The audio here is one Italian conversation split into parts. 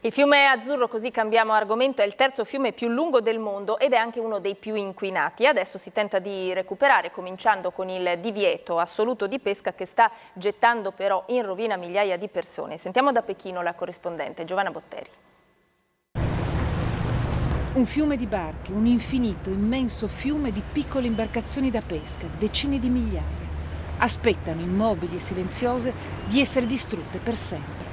Il fiume Azzurro, così cambiamo argomento, è il terzo fiume più lungo del mondo ed è anche uno dei più inquinati. Adesso si tenta di recuperare, cominciando con il divieto assoluto di pesca che sta gettando però in rovina migliaia di persone. Sentiamo da Pechino la corrispondente Giovanna Botteri. Un fiume di barche, un infinito, immenso fiume di piccole imbarcazioni da pesca, decine di migliaia. Aspettano, immobili e silenziose, di essere distrutte per sempre.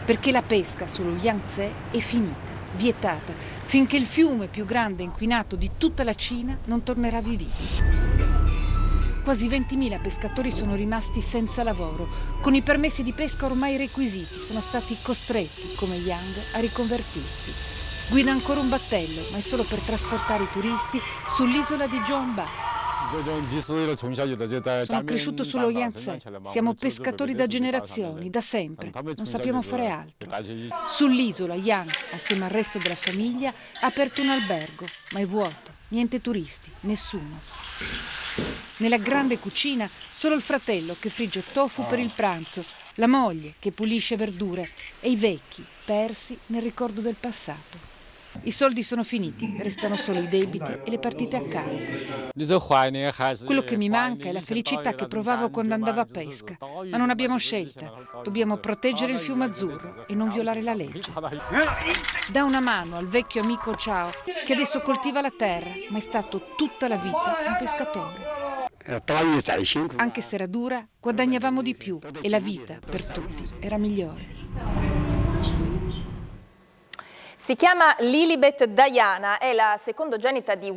Perché la pesca sullo Yangtze è finita, vietata, finché il fiume più grande e inquinato di tutta la Cina non tornerà vivibile. Quasi 20.000 pescatori sono rimasti senza lavoro. Con i permessi di pesca ormai requisiti, sono stati costretti, come Yang, a riconvertirsi. Guida ancora un battello, ma è solo per trasportare i turisti sull'isola di Zhongba. Sono cresciuto sullo Yangtze, siamo pescatori da generazioni, da sempre, non sappiamo fare altro. Sull'isola Yang, assieme al resto della famiglia, ha aperto un albergo, ma è vuoto, niente turisti, nessuno. Nella grande cucina solo il fratello che frigge tofu per il pranzo, la moglie che pulisce verdure e i vecchi persi nel ricordo del passato. I soldi sono finiti, restano solo i debiti e le partite a carte. Quello che mi manca è la felicità che provavo quando andavo a pesca, ma non abbiamo scelta. Dobbiamo proteggere il fiume Azzurro e non violare la legge. Dà una mano al vecchio amico Chao, che adesso coltiva la terra, ma è stato tutta la vita un pescatore. Anche se era dura, guadagnavamo di più e la vita per tutti era migliore. Si chiama Lilibet Diana, è la secondogenita di